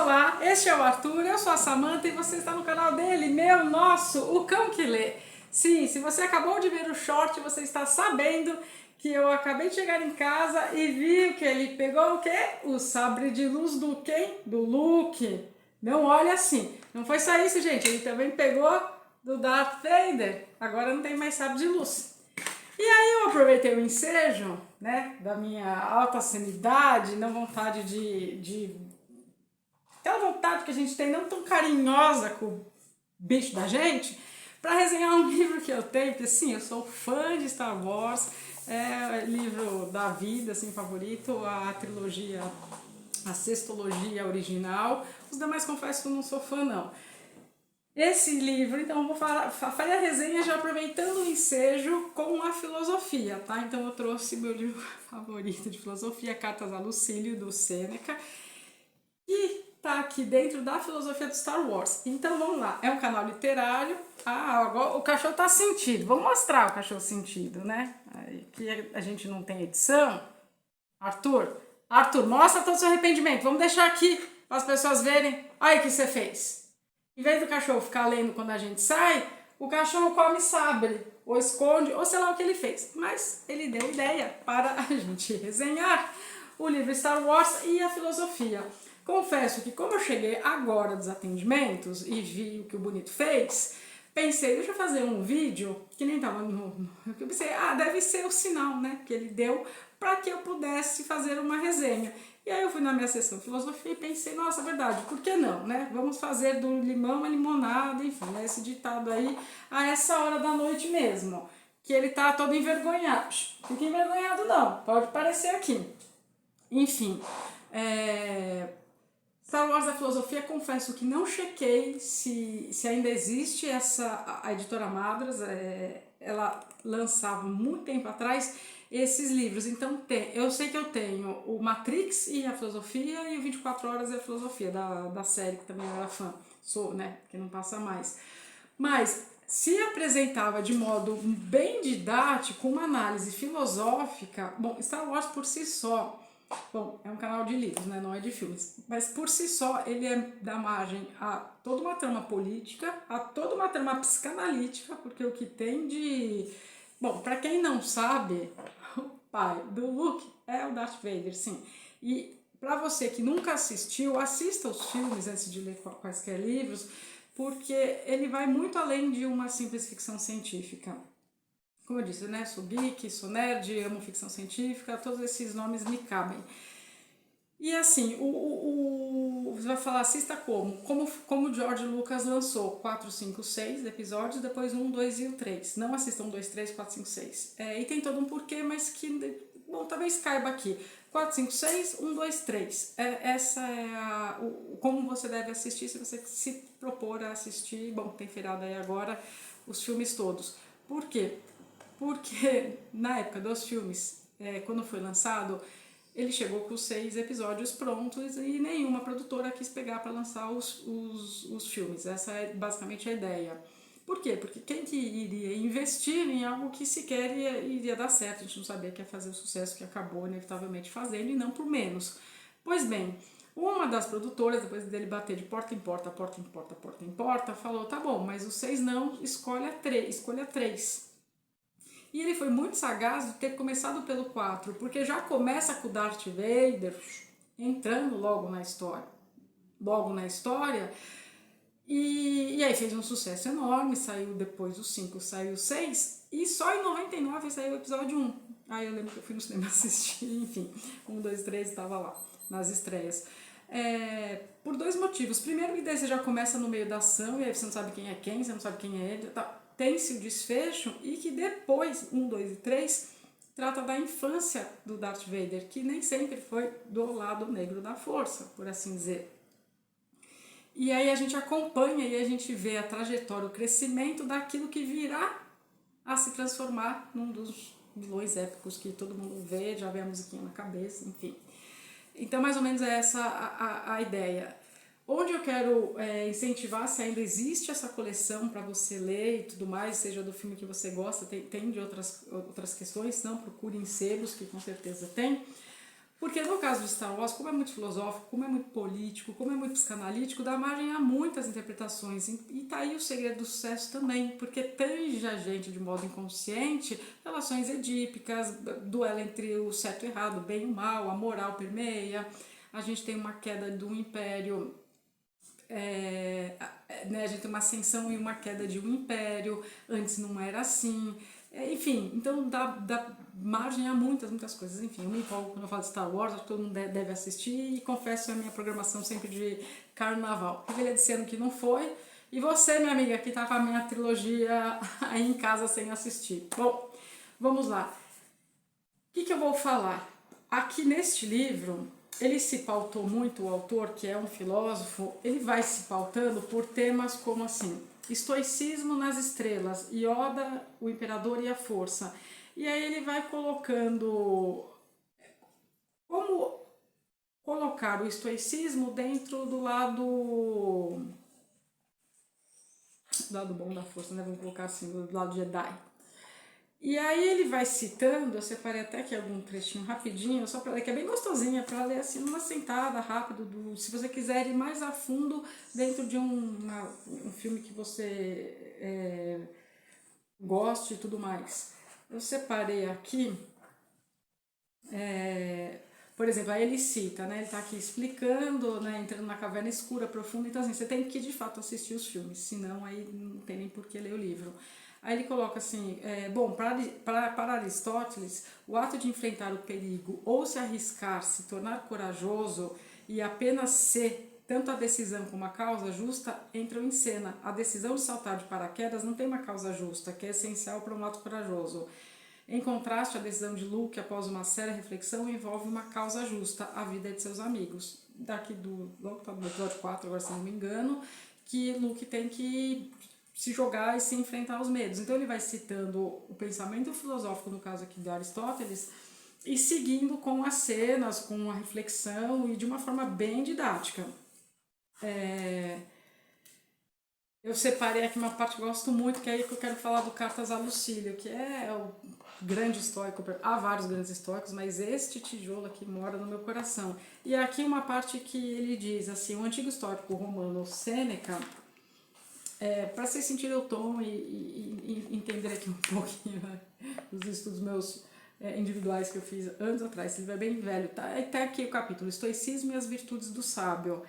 Olá, este é o Arthur, eu sou a Samantha e você está no canal dele, meu, nosso, o Cão que Lê. Sim, se você acabou de ver o short, você está sabendo que eu acabei de chegar em casa e vi que ele pegou o quê? O sabre de luz do quem? Do Luke. Não olha assim, não foi só isso, gente, ele também pegou do Darth Vader, agora não tem mais sabre de luz. E aí eu aproveitei o ensejo, né, da minha alta sanidade, não vontade aquela vontade que a gente tem não tão carinhosa com o bicho da gente, para resenhar um livro que eu tenho, porque sim, eu sou fã de Star Wars, é o livro da vida, assim, favorito, a trilogia, a sextologia original, os demais confesso que eu não sou fã não. Esse livro, então eu vou fazer a resenha já aproveitando o ensejo com a filosofia, tá? Então eu trouxe meu livro favorito de filosofia, Cartas a Lucílio, do Sêneca, e tá aqui dentro da filosofia do Star Wars. Então vamos lá, é um canal literário. Ah, agora o cachorro tá sentido. Vamos mostrar o cachorro sentido, né? Aqui a gente não tem edição. Arthur, mostra todo o seu arrependimento. Vamos deixar aqui para as pessoas verem. Olha o que você fez. Em vez do cachorro ficar lendo quando a gente sai, o cachorro come sabre, ou esconde, ou sei lá o que ele fez. Mas ele deu ideia para a gente resenhar o livro Star Wars e a filosofia. Confesso que como eu cheguei agora dos atendimentos e vi o que o Bonito fez, pensei, deixa eu fazer um vídeo, que nem tava eu pensei, deve ser o sinal, né, que ele deu para que eu pudesse fazer uma resenha. E aí eu fui na minha sessão de filosofia e pensei, nossa, verdade, por que não, né? Vamos fazer do limão a limonada, enfim, né? Esse ditado aí, a essa hora da noite mesmo, que ele tá todo envergonhado. Fica envergonhado não, pode parecer aqui. Enfim, Star Wars da Filosofia, confesso que não chequei se ainda existe a editora Madras, ela lançava muito tempo atrás esses livros, então eu sei que eu tenho o Matrix e a Filosofia e o 24 Horas e a Filosofia, da série, que também eu era fã, sou, né, que não passa mais. Mas se apresentava de modo bem didático, uma análise filosófica, bom, Star Wars por si só, bom, é um canal de livros, né? Não é de filmes, mas por si só ele dá margem a toda uma trama política, a toda uma trama psicanalítica, porque o que tem de... Bom, para quem não sabe, o pai do Luke é o Darth Vader, sim. E para você que nunca assistiu, assista os filmes antes de ler quaisquer livros, porque ele vai muito além de uma simples ficção científica. Como eu disse, né? Sou geek, sou nerd, amo ficção científica, todos esses nomes me cabem. E assim, você vai falar, assista como o George Lucas lançou 4, 5, 6 episódios, depois 1, 2 e o 3. Não assistam 2, 3, 4, 5, 6. E tem todo um porquê, mas que, bom, talvez caiba aqui. 4, 5, 6, 1, 2, 3. Essa é como você deve assistir se você se propor a assistir. Bom, tem feriado aí agora, os filmes todos. Por quê? Porque na época dos filmes, quando foi lançado, ele chegou com 6 episódios prontos e nenhuma produtora quis pegar para lançar os filmes. Essa é basicamente a ideia. Por quê? Porque quem que iria investir em algo que sequer iria dar certo? A gente não sabia que ia fazer o sucesso que acabou inevitavelmente fazendo, e não por menos. Pois bem, uma das produtoras, depois dele bater de porta em porta, falou, tá bom, mas os 6 não, escolha 3. E ele foi muito sagaz de ter começado pelo 4, porque já começa com o Darth Vader entrando logo na história. E aí fez um sucesso enorme, saiu depois o 5, saiu o 6, e só em 99 saiu o episódio 1. Aí eu lembro que eu fui no cinema assistir, enfim, 1, 2, 3 estava lá, nas estreias. Por 2 motivos. Primeiro, que daí você já começa no meio da ação, e aí você não sabe quem é quem, você não sabe quem é ele, tá. Tem-se o desfecho, e que depois, 1, 2 e 3, trata da infância do Darth Vader, que nem sempre foi do lado negro da força, por assim dizer. E aí a gente acompanha e a gente vê a trajetória, o crescimento daquilo que virá a se transformar num dos vilões épicos que todo mundo vê, já vê a musiquinha na cabeça, enfim. Então, mais ou menos é essa a ideia. Onde eu quero incentivar, se ainda existe essa coleção para você ler e tudo mais, seja do filme que você gosta, tem de outras questões, não procure em sebos, que com certeza tem. Porque no caso de Star Wars, como é muito filosófico, como é muito político, como é muito psicanalítico, dá margem a muitas interpretações. E tá aí o segredo do sucesso também, porque tange a gente de modo inconsciente relações edípicas, duelo entre o certo e o errado, o bem e o mal, a moral permeia, a gente tem uma queda do império, né, a gente tem uma ascensão e uma queda de um império, antes não era assim. Enfim, então dá margem a muitas coisas. Enfim, eu me empolgo quando eu falo de Star Wars, acho que todo mundo deve assistir, e confesso a minha programação sempre de carnaval. Revelia desse ano que não foi, e você, minha amiga, que tá com a minha trilogia aí em casa sem assistir. Bom, vamos lá. O que eu vou falar? Aqui neste livro, ele se pautou muito, o autor, que é um filósofo, ele vai se pautando por temas como assim, estoicismo nas estrelas, Yoda, o imperador e a força. E aí ele vai colocando como colocar o estoicismo dentro do lado bom da força, né? Vamos colocar assim, do lado Jedi. E aí ele vai citando, eu separei até aqui algum trechinho rapidinho, só para ler, que é bem gostosinha, para ler assim numa sentada, rápido, se você quiser ir mais a fundo dentro de um filme que você goste e tudo mais. Eu separei aqui, por exemplo, aí ele cita, né, ele está aqui explicando, né, entrando na caverna escura, profunda, então assim, você tem que de fato assistir os filmes, senão aí não tem nem por que ler o livro. Aí ele coloca assim, bom, para Aristóteles, o ato de enfrentar o perigo ou se arriscar, se tornar corajoso e apenas ser tanto a decisão como a causa justa entram em cena. A decisão de saltar de paraquedas não tem uma causa justa, que é essencial para um ato corajoso. Em contraste, a decisão de Luke, após uma séria reflexão, envolve uma causa justa, a vida de seus amigos. Daqui logo tá no episódio 4, agora se não me engano, que Luke tem que se jogar e se enfrentar aos medos. Então ele vai citando o pensamento filosófico, no caso aqui de Aristóteles, e seguindo com as cenas, com a reflexão e de uma forma bem didática. Eu separei aqui uma parte que eu gosto muito, que é aí que eu quero falar do Cartas a Lucílio, que é o grande estoico. Há vários grandes estoicos, mas este tijolo aqui mora no meu coração. E aqui uma parte que ele diz assim, o antigo estoico romano Sêneca, para vocês sentirem o tom e entender aqui um pouquinho, né, dos estudos meus individuais que eu fiz anos atrás, esse livro é bem velho, tá aqui o capítulo Estoicismo e as Virtudes do Sábio.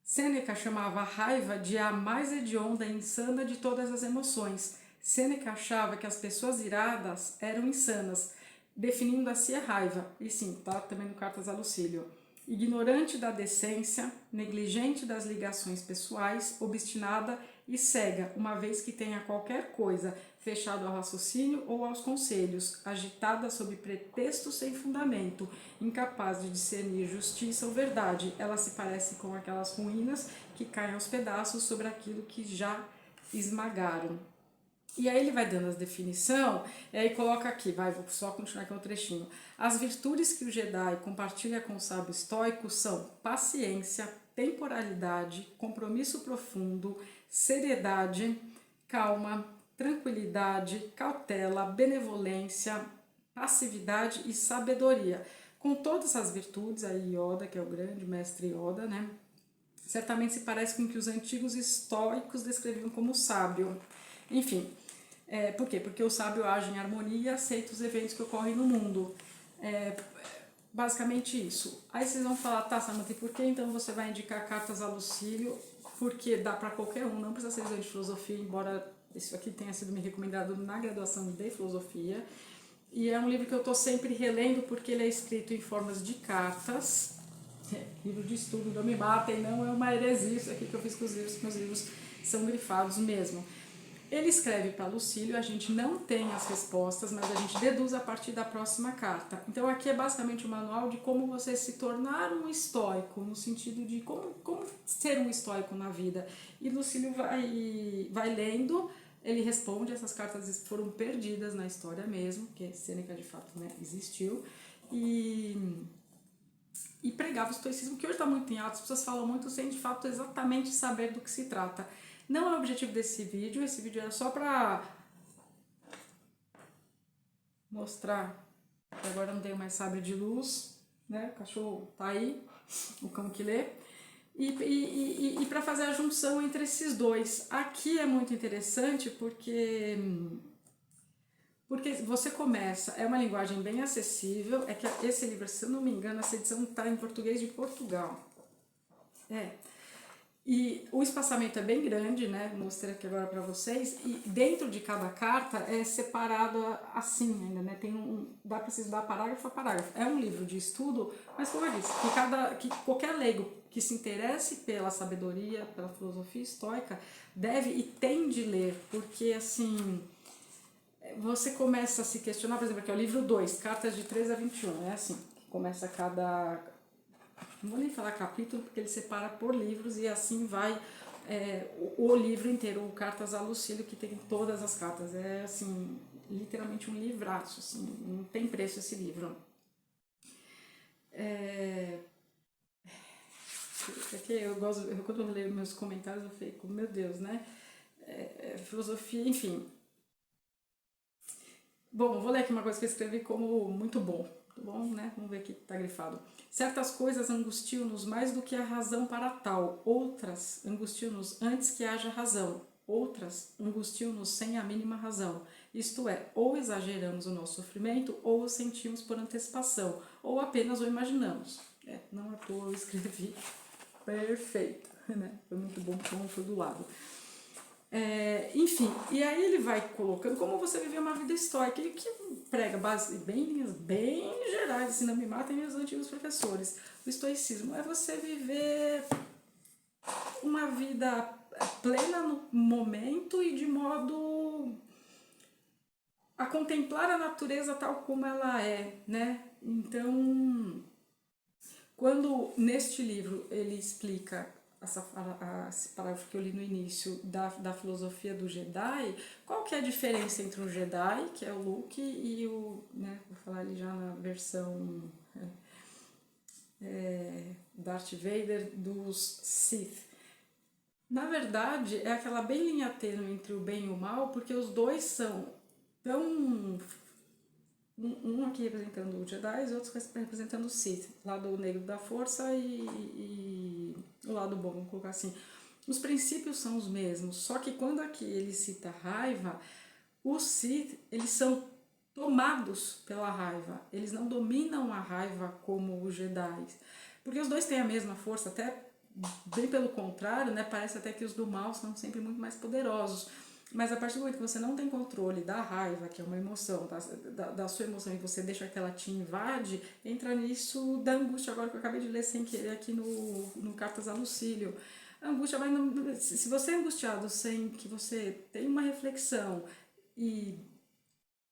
Sêneca chamava a raiva de a mais hedionda e insana de todas as emoções. Sêneca achava que as pessoas iradas eram insanas, definindo assim a raiva, e sim, tá também no Cartas a Lucílio. Ignorante da decência, negligente das ligações pessoais, obstinada e cega, uma vez que tenha qualquer coisa fechado ao raciocínio ou aos conselhos, agitada sob pretexto sem fundamento, incapaz de discernir justiça ou verdade. Ela se parece com aquelas ruínas que caem aos pedaços sobre aquilo que já esmagaram. E aí ele vai dando as definições, e aí coloca aqui, vou só continuar aqui um trechinho. As virtudes que o Jedi compartilha com o sábio estoico são paciência, temporalidade, compromisso profundo, seriedade, calma, tranquilidade, cautela, benevolência, passividade e sabedoria. Com todas essas virtudes, aí Yoda, que é o grande mestre Yoda, né, certamente se parece com o que os antigos estoicos descreviam como sábio. Enfim, por quê? Porque o sábio age em harmonia e aceita os eventos que ocorrem no mundo. Basicamente isso. Aí vocês vão falar, tá, Samantha, e por que então você vai indicar Cartas a Lucílio? Porque dá para qualquer um, não precisa ser estudante de filosofia, embora isso aqui tenha sido me recomendado na graduação de filosofia. E é um livro que eu estou sempre relendo porque ele é escrito em formas de cartas. Livro de estudo, não me matem, não é uma heresia isso aqui que eu fiz com os livros, meus livros são grifados mesmo. Ele escreve para Lucílio, a gente não tem as respostas, mas a gente deduz a partir da próxima carta. Então aqui é basicamente um manual de como você se tornar um estoico, no sentido de como ser um estoico na vida. E Lucílio vai lendo, ele responde, essas cartas foram perdidas na história mesmo, que Sêneca de fato, né, existiu, e pregava o estoicismo, que hoje está muito em alta, as pessoas falam muito sem de fato exatamente saber do que se trata. Não é o objetivo desse vídeo, esse vídeo era só para mostrar que agora não tenho mais sabre de luz, né? O cachorro tá aí, o cão que lê. E para fazer a junção entre esses dois. Aqui é muito interessante porque você começa, é uma linguagem bem acessível, é que esse livro, se eu não me engano, essa edição está em português de Portugal. E o espaçamento é bem grande, né? Vou mostrar aqui agora para vocês. E dentro de cada carta é separado assim ainda, né? Dá para se estudar parágrafo a parágrafo. É um livro de estudo, mas como eu disse, que qualquer leigo que se interesse pela sabedoria, pela filosofia estoica, deve e tem de ler, porque assim, você começa a se questionar, por exemplo, aqui é o livro 2, cartas de 13 a 21, é assim, que começa cada... Não vou nem falar capítulo, porque ele separa por livros e assim vai o livro inteiro, o Cartas a Lucílio, que tem todas as cartas. É assim, literalmente um livraço, assim, não tem preço esse livro. Porque quando eu leio meus comentários, eu fico, meu Deus, né? Filosofia, enfim. Bom, vou ler aqui uma coisa que eu escrevi como muito bom. Muito bom, né? Vamos ver aqui, tá grifado. Certas coisas angustiam-nos mais do que a razão para tal. Outras angustiam-nos antes que haja razão. Outras angustiam-nos sem a mínima razão. Isto é, ou exageramos o nosso sofrimento, ou o sentimos por antecipação, ou apenas o imaginamos. Não à toa eu escrevi perfeito, né? Foi muito bom como foi do lado. Enfim, e aí ele vai colocando como você viver uma vida estoica, ele que prega linhas bem gerais, assim, não me matem meus antigos professores. O estoicismo é você viver uma vida plena no momento e de modo a contemplar a natureza tal como ela é, né? Então, quando neste livro ele explica esse parágrafo que eu li no início da filosofia do Jedi, qual que é a diferença entre um Jedi, que é o Luke, e o, né, vou falar ali já na versão Darth Vader dos Sith. Na verdade, é aquela bem linha tênue entre o bem e o mal, porque os dois são tão... Um aqui representando os Jedi e outro representando o Sith, lado negro da força e o lado bom, vamos colocar assim. Os princípios são os mesmos, só que quando aqui ele cita raiva, os Sith, eles são tomados pela raiva, eles não dominam a raiva como os Jedi, porque os dois têm a mesma força, até bem pelo contrário, né? Parece até que os do mal são sempre muito mais poderosos. Mas a partir do momento que você não tem controle da raiva, que é uma emoção, da sua emoção, e você deixa que ela te invade, entra nisso da angústia, agora que eu acabei de ler sem querer aqui no Cartas a Lucílio. A angústia vai... Se você é angustiado sem que você tenha uma reflexão e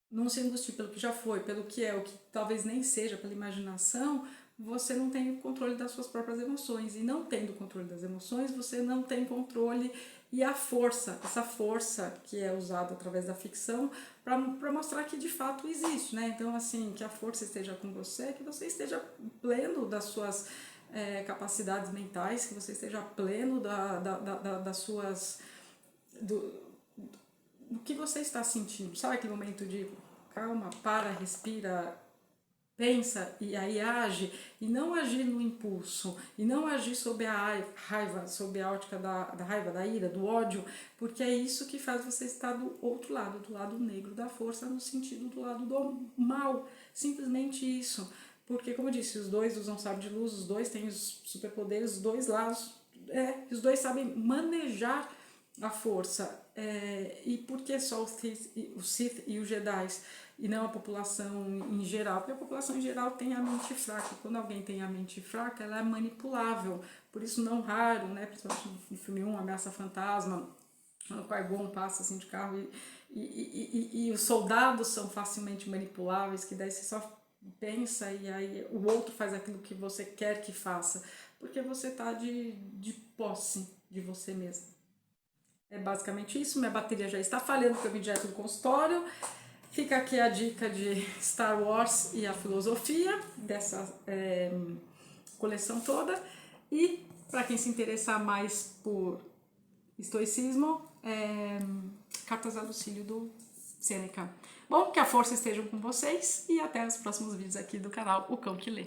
não se angustie pelo que já foi, pelo que é, o que talvez nem seja, pela imaginação, você não tem o controle das suas próprias emoções. E não tendo controle das emoções, você não tem controle e a força, essa força que é usada através da ficção para mostrar que de fato existe, né? Então, assim, que a força esteja com você, que você esteja pleno das suas capacidades mentais, que você esteja pleno das suas... do que você está sentindo. Sabe aquele momento de calma, para, respira, pensa e aí age, e não agir no impulso, e não agir sob a raiva, sob a ótica da raiva, da ira, do ódio, porque é isso que faz você estar do outro lado, do lado negro da força, no sentido do lado do mal, simplesmente isso. Porque, como eu disse, os dois usam sabre de luz, os dois têm os superpoderes, os dois lados, os dois sabem manejar a força. E por que só o Sith e os Jedi e não a população em geral? Porque a população em geral tem a mente fraca. Quando alguém tem a mente fraca, ela é manipulável. Por isso, não raro, né, principalmente no filme 1, Ameaça Fantasma, quando o Qui-Gon passa assim de carro e os soldados são facilmente manipuláveis, que daí você só pensa e aí o outro faz aquilo que você quer que faça, porque você está de posse de você mesmo. É basicamente isso. Minha bateria já está falhando porque eu vim direto do consultório. Fica aqui a dica de Star Wars e a filosofia dessa coleção toda. E para quem se interessar mais por estoicismo, Cartas a Lucílio do Sêneca. Bom, que a força esteja com vocês e até os próximos vídeos aqui do canal O Cão que Lê.